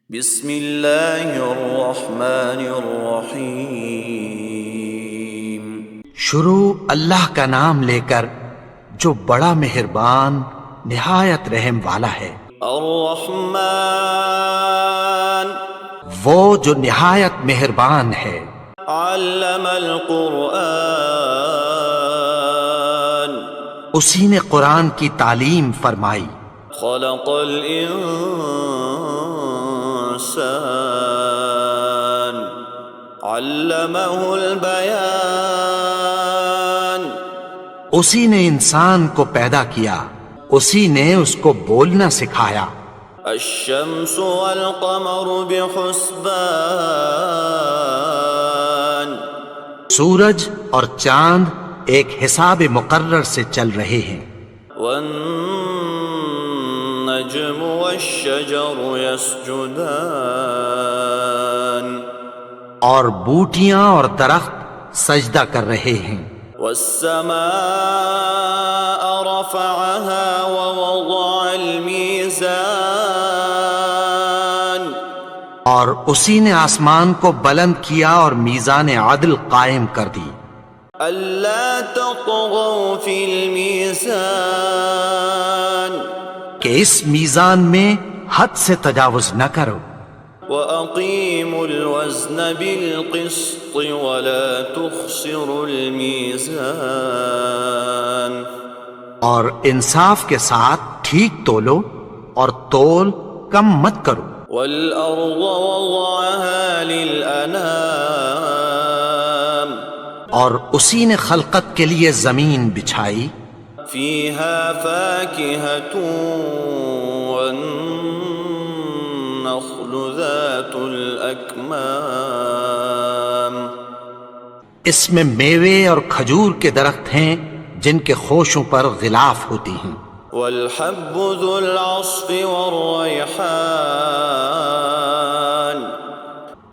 بسم اللہ الرحمن الرحیم۔ شروع اللہ کا نام لے کر جو بڑا مہربان نہایت رحم والا ہے۔ الرحمن وہ جو نہایت مہربان ہے۔ علم القرآن اسی نے قرآن کی تعلیم فرمائی۔ خلق الانسان علمہ البیان اسی نے انسان کو پیدا کیا، اسی نے اس کو بولنا سکھایا۔ الشمس والقمر بحسبان سورج اور چاند ایک حساب مقرر سے چل رہے ہیں۔ والنجم والشجر يسجدان اور بوٹیاں اور درخت سجدہ کر رہے ہیں۔ والسماء رفعها ووضع الميزان اور اسی نے آسمان کو بلند کیا اور میزان عدل قائم کر دی۔ ألا تطغوا في الميزان کہ اس میزان میں حد سے تجاوز نہ کرو۔ وَأَقِيمُوا الْوَزْنَ بِالْقِسْطِ وَلَا تُخْسِرُوا الْمِيزَانَ اور انصاف کے ساتھ ٹھیک تولو اور تول کم مت کرو۔ وَالْأَرْضَ وَضَعَهَا لِلْأَنَامِ اور اسی نے خلقت کے لیے زمین بچھائی۔ فِيهَا فَاكِهَةٌ وَالنَّخْلُ ذَاتُ الْأَكْمَامِ اس میں میوے اور کھجور کے درخت ہیں جن کے خوشوں پر غلاف ہوتی ہیں۔ وَالْحَبُّ ذُو الْعَصْفِ وَالرَّيْحَانِ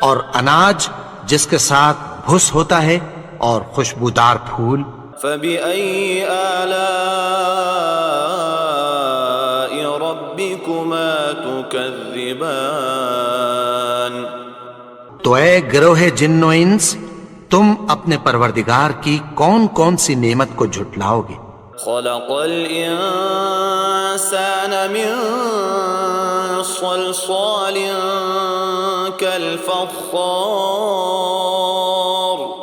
اور اناج جس کے ساتھ بھس ہوتا ہے اور خوشبودار پھول۔ فَبِأَيِّ آلَاءِ رَبِّكُمَا تُكَذِّبَانِ تو اے گروہ جن و انس، تم اپنے پروردگار کی کون کون سی نعمت کو جھٹلاؤ گے؟ خَلَقَ الْإِنسَانَ مِنْ صَلْصَالٍ كَالْفَخَّارِ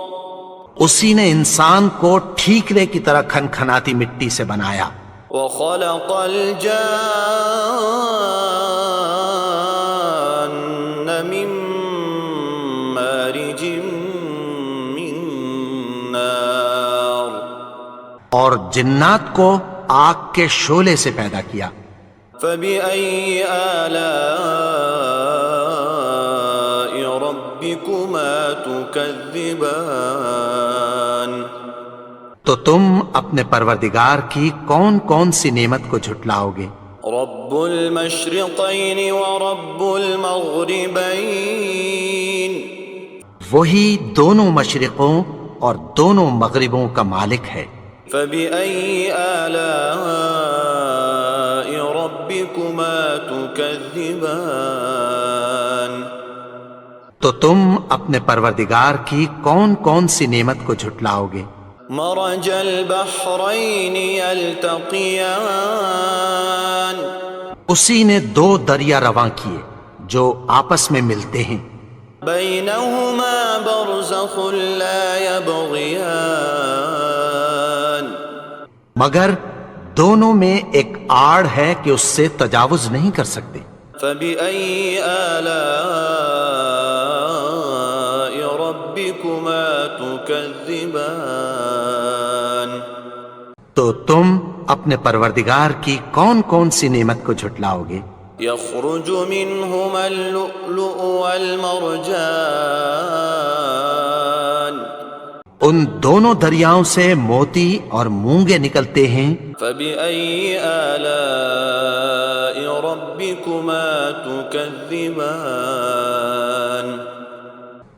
اسی نے انسان کو ٹھیکرے کی طرح کھنکھناتی مٹی سے بنایا۔ وَخَلَقَ الْجَانَّ مِن مَّارِجٍ مِّن نَّارٍ اور جنات کو آگ کے شعلے سے پیدا کیا۔ فَبِأَيِّ آلَاءِ رَبِّكُمَا تُكَذِّبَانِ تو تم اپنے پروردگار کی کون کون سی نعمت کو جھٹلاؤ گے؟ رب المشرقین ورب المغربین وہی دونوں مشرقوں اور دونوں مغربوں کا مالک ہے۔ فبأي آلاء ربكما تكذبان تو تم اپنے پروردگار کی کون کون سی نعمت کو جھٹلاؤ گے؟ مرج البحرین یلتقیان اسی نے دو دریا رواں کیے جو آپس میں ملتے ہیں۔ بینہما برزخ لا یبغیان مگر دونوں میں ایک آڑ ہے کہ اس سے تجاوز نہیں کر سکتے۔ فبأي آلاء ربكما تكذبان تو تم اپنے پروردگار کی کون کون سی نعمت کو جھٹلاؤ گے؟ يخرج منهما اللؤلؤ والمرجان ان دونوں دریاؤں سے موتی اور مونگے نکلتے ہیں۔ فبأي آلاء ربكما تكذبان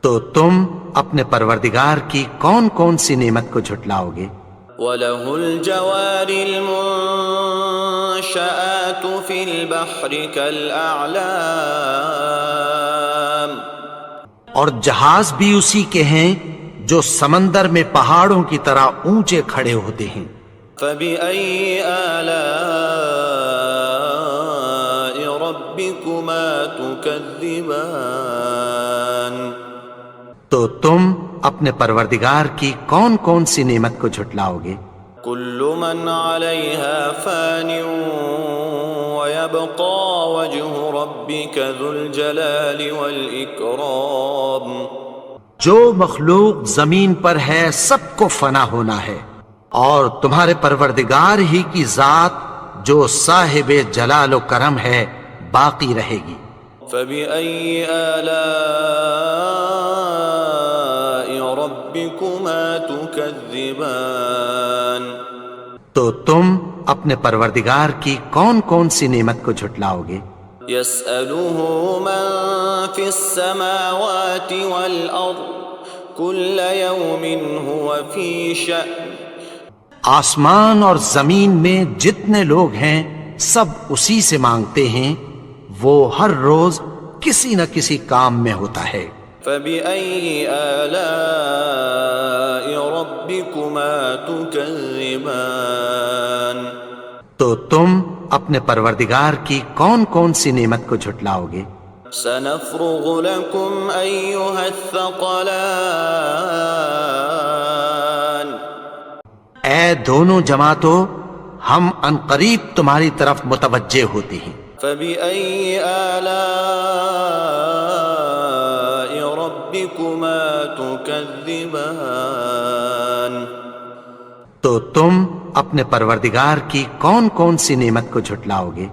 تو تم اپنے پروردگار کی کون کون سی نعمت کو جھٹلاؤ گے؟ وَلَهُ الْجَوَارِ الْمُنشَآتُ فِي الْبَحْرِ كَالْأَعْلَامِ اور جہاز بھی اسی کے ہیں جو سمندر میں پہاڑوں کی طرح اونچے کھڑے ہوتے ہیں۔ فبأي آلاء ربكما تكذبان؟ تو تم اپنے پروردگار کی کون کون سی نعمت کو جھٹلاؤ گے؟ كل من عليها فان ويبقى وجه ربك ذو الجلال والإكرام۔ جو مخلوق زمین پر ہے سب کو فنا ہونا ہے، اور تمہارے پروردگار ہی کی ذات جو صاحب جلال و کرم ہے باقی رہے گی۔ فبأي آلاء ربكما تكذبان؟ تو تم اپنے پروردگار کی کون کون سی نعمت کو جھٹلاؤ گے؟ يسأله من في السماوات والأرض كل يوم هو في شأن۔ آسمان اور زمین میں جتنے لوگ ہیں سب اسی سے مانگتے ہیں، وہ ہر روز کسی نہ کسی کام میں ہوتا ہے۔ فبأي آلاء ربكما تكذبان؟ تو تم اپنے پروردگار کی کون کون سی نعمت کو جھٹلاؤ گے؟ سنفرغ لكم أيها الثقلان۔ اے دونوں جماعتوں، ہم عنقریب تمہاری طرف متوجہ ہوتے ہیں۔ فبأي آلاء ربكما تكذبان؟ تو تم اپنے پروردگار کی کون کون سی نعمت کو جھٹلاؤ گے؟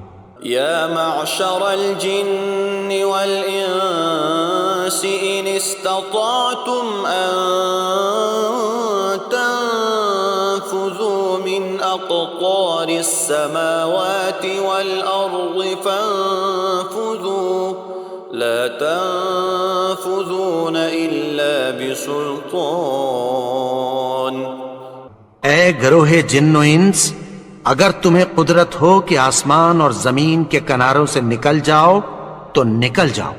يا معشر الجن والإنس إن استطعتم أن تنفذوا من أقطار السماوات والأرض فانفذوا لا تنفذون إلا بسلطان۔ اے گروہ جن و انس، اگر تمہیں قدرت ہو کہ آسمان اور زمین کے کناروں سے نکل جاؤ تو نکل جاؤ،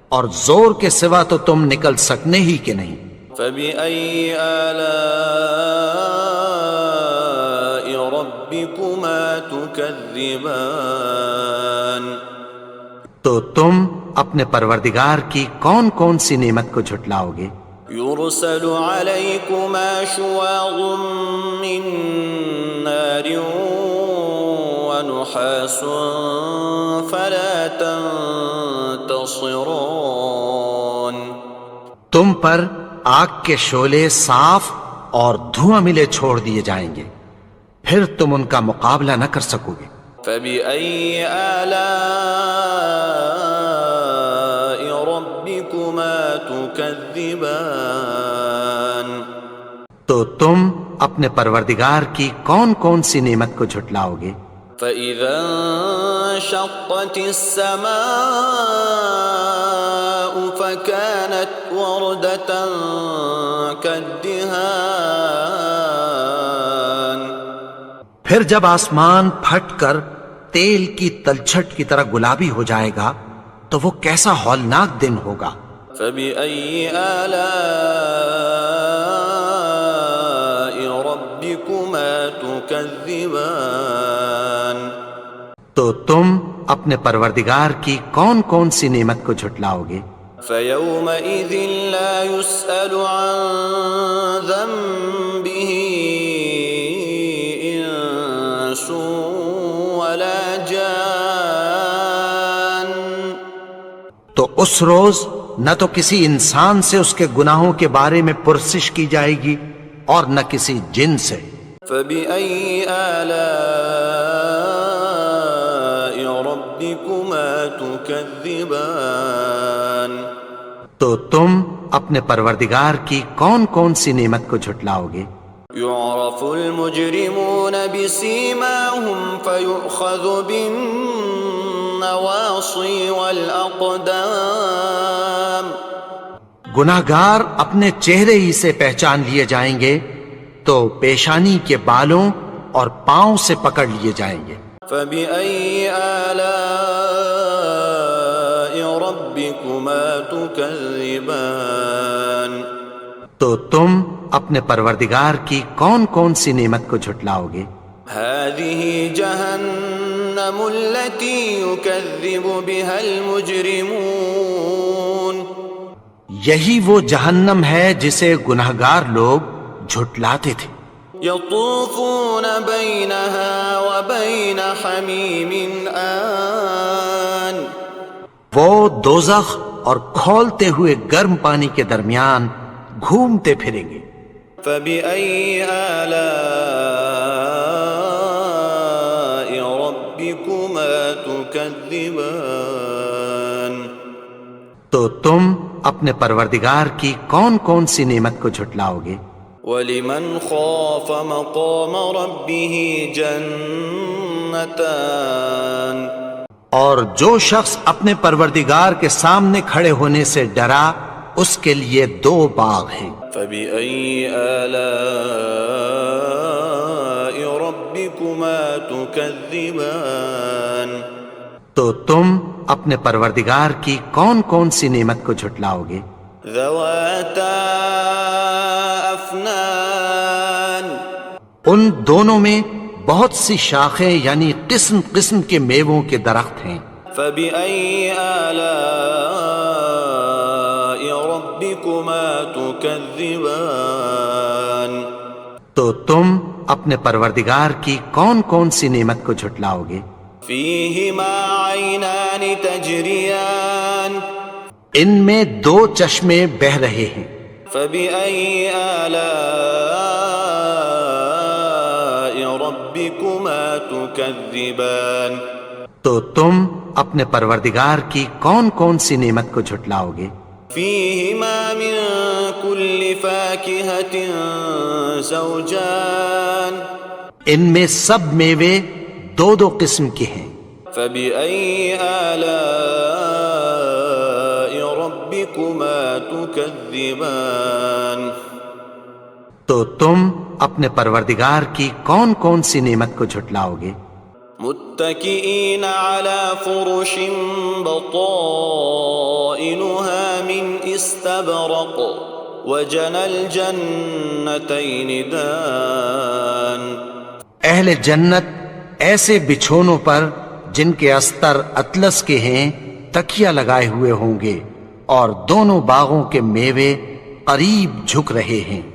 اور زور کے سوا تو تم نکل سکنے ہی کے نہیں۔ فبأي آلاء ربكما تكذبان؟ تو تم اپنے پروردگار کی کون کون سی نعمت کو جھٹلاؤ گے؟ يرسل عليكما شواظ من نار ونحاس فلا تنتصران۔ تم پر آگ کے شعلے صاف اور دھواں ملے چھوڑ دیے جائیں گے، پھر تم ان کا مقابلہ نہ کر سکو گے۔ فبأي آلاء ربكما تكذبان؟ تو تم اپنے پروردگار کی کون کون سی نعمت کو جھٹلاؤ گے؟ فإذا انشقت السماء فكانت وردة كالدهان۔ پھر جب آسمان پھٹ کر تیل کی تلچھٹ کی طرح گلابی ہو جائے گا تو وہ کیسا ہولناک دن ہوگا۔ فبأي آلاء ربكما تكذبان؟ تو تم اپنے پروردگار کی کون کون سی نعمت کو جھٹلاؤ گے؟ فيومئذ لا يسأل عن ذنبه إنس ولا جان۔ تو اس روز نہ تو کسی انسان سے اس کے گناہوں کے بارے میں پرسش کی جائے گی اور نہ کسی جن سے۔ فبأي آلاء ربكما تكذبان؟ تو تم اپنے پروردگار کی کون کون سی نعمت کو جھٹلاؤ گے؟ يعرف المجرمون بسيماهم فيؤخذ بالنواصي والأقدام۔ گناہگار اپنے چہرے ہی سے پہچان لیے جائیں گے تو پیشانی کے بالوں اور پاؤں سے پکڑ لیے جائیں گے۔ فبأي آلاء ربكما ربكما تكذبان تو تم اپنے پروردگار کی کون کون سی نعمت کو جھٹلاؤ گے؟ هذه جهنم التي يكذب بها المجرمون یہی وہ جہنم ہے جسے گنہگار لوگ جھٹلاتے تھے۔ يطوفون بينها وبين حميم آن وہ دوزخ اور کھولتے ہوئے گرم پانی کے درمیان گھومتے پھریں گے۔ فبأي آلاء ربكما تكذبان تو تم اپنے پروردگار کی کون کون سی نعمت کو جھٹلاؤ گے؟ ولمن خاف مقام ربه جنتان اور جو شخص اپنے پروردگار کے سامنے کھڑے ہونے سے ڈرا اس کے لیے دو باغ ہیں۔ فبأي آلاء ربكما تكذبان تو تم اپنے پروردگار کی کون کون سی نعمت کو جھٹلاؤ گے؟ ذواتا افنان ان دونوں میں بہت سی شاخیں یعنی قسم قسم کے میووں کے درخت ہیں۔ فبأي آلاء ربكما تكذبان تو تم اپنے پروردگار کی کون کون سی نعمت کو جھٹلاؤ گے؟ فيهما عينان تجريان ان میں دو چشمے بہہ رہے ہیں۔ فبأي آلاء ربكما تكذبان تو تم اپنے پروردگار کی کون کون سی نعمت کو جھٹلاؤ گے؟ فيهما من كل فاكهة زوجان ان میں سب میوے دو دو قسم کے ہیں۔ فبأي آلاء ربكما تكذبان تو تم اپنے پروردگار کی کون کون سی نعمت کو جھٹلاؤ گے؟ متكئين على فرش بطائنها من استبرق وجنى الجنتين دان اہل جنت ایسے بچھونوں پر جن کے استر اطلس کے ہیں تکیہ لگائے ہوئے ہوں گے اور دونوں باغوں کے میوے قریب جھک رہے ہیں۔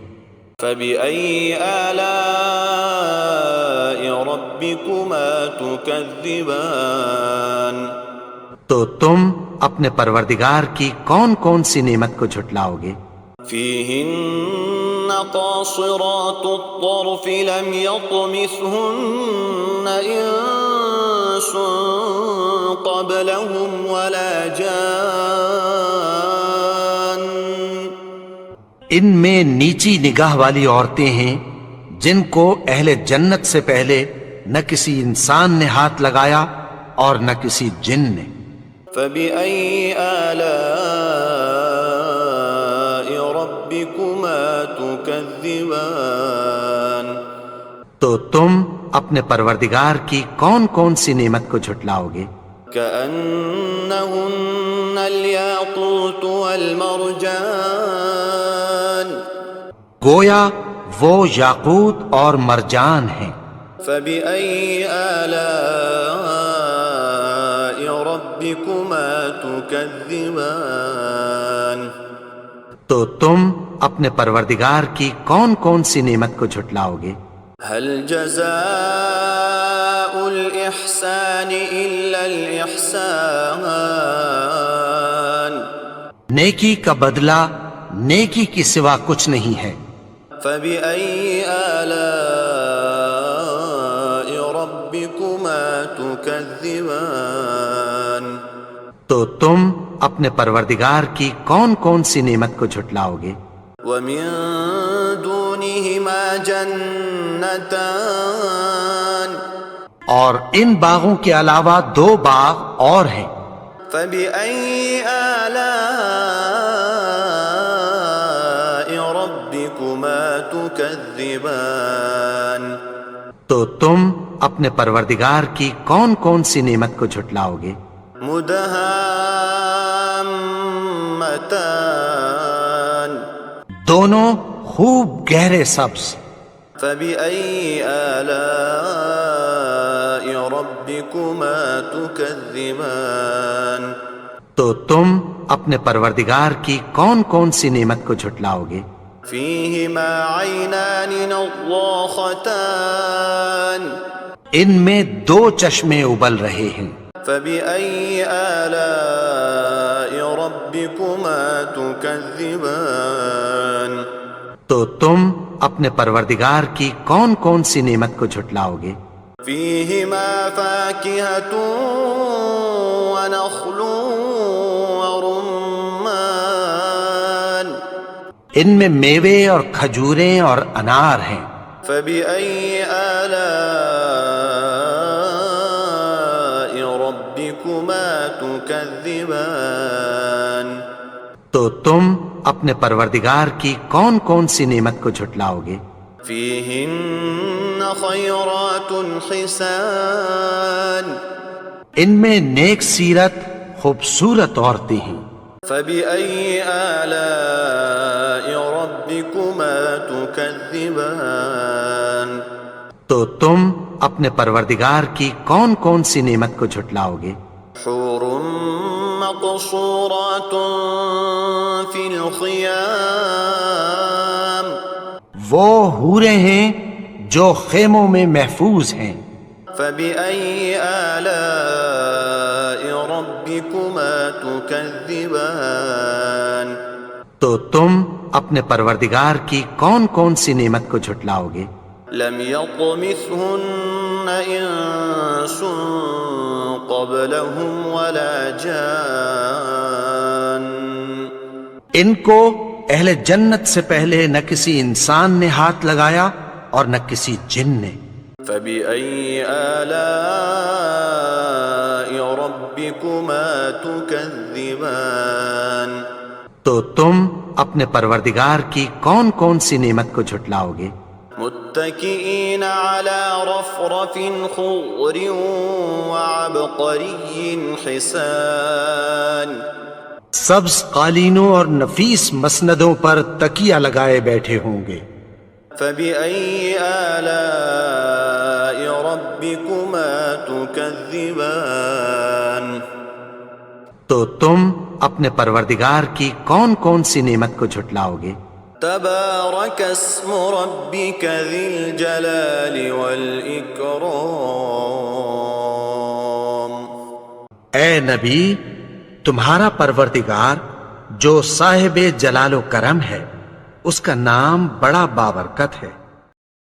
فبأي آلاء ربكما تكذبان تو تم اپنے پروردگار کی کون کون سی نعمت کو جھٹلاؤ گے؟ فيهن قاصرات الطرف لم يطمثهن إنس قبلهم ولا جان ان میں نیچی نگاہ والی عورتیں ہیں جن کو اہل جنت سے پہلے نہ کسی انسان نے ہاتھ لگایا اور نہ کسی جن نے۔ فبأي آلاء ربكما تكذبان تو تم اپنے پروردگار کی کون کون سی نعمت کو جھٹلاؤ گے؟ كأنهن الياقوت والمرجان گویا وہ یاقوت اور مرجان ہیں۔ فبأي آلاء ربكما تكذبان تو تم اپنے پروردگار کی کون کون سی نعمت کو جھٹلاؤ گے؟ هل جزاء الإحسان إلا الإحسان نیکی کا بدلہ نیکی کی سوا کچھ نہیں ہے۔ فبأي آلاء ربكما تكذبان تو تم اپنے پروردگار کی کون کون سی نعمت کو جھٹلاؤ گے؟ ومن دونهما جنتان اور ان باغوں کے علاوہ دو باغ اور ہیں۔ فبأي آلاء ربكما تكذبان تو تم اپنے پروردگار کی کون کون سی نعمت کو جھٹلاؤ گے؟ مدهامتان ختان دونوں خوب گہرے سبز. فبأي آلاء ربكما تكذبان تو تم اپنے پروردگار کی کون کون سی نعمت کو جھٹلاؤ گے؟ فيهما عينان نضاختان ان میں دو چشمے ابل رہے ہیں. فبأي آلاء ربكما تكذبان تو تم اپنے پروردگار کی کون کون سی نعمت کو جھٹلاؤ گے؟ فيهما فاكهة ونخل ورمان ان میں میوے اور کھجوریں اور انار ہیں. فبأي آلاء ربكما تكذبان تو تم اپنے پروردگار کی کون کون سی نعمت کو جھٹلاؤ گے؟ فيهن خيرات حسان ان میں نیک سیرت خوبصورت عورتیں ہیں. فبأي آلاء ربكما تكذبان تو تم اپنے پروردگار کی کون کون سی نعمت کو جھٹلاؤ گے؟ حور مقصورات في الخيام وہ حوریں ہیں جو خیموں میں محفوظ ہیں. فبأي آلاء ربكما تكذبان تو تم اپنے پروردگار کی کون کون سی نعمت کو جھٹلاؤ گے؟ لم يطمثهن انس قبلهم ولا جان ان کو اہل جنت سے پہلے نہ کسی انسان نے ہاتھ لگایا اور نہ کسی جن نے. فبأي آلاء ربكما تكذبان تو تم اپنے پروردگار کی کون کون سی نعمت کو جھٹلاؤ گے؟ متكئين على رفرف خضر وعبقري حسان سبز قالینوں اور نفیس مسندوں پر تکیہ لگائے بیٹھے ہوں گے. فبأي آلاء ربكما تكذبان تو تم اپنے پروردگار کی کون کون سی نعمت کو جھٹلاؤ گے؟ تبارك اسم ربك ذي الجلال والإكرام اے نبی، تمہارا پروردگار جو صاحب جلال و کرم ہے، اس کا نام بڑا بابرکت ہے.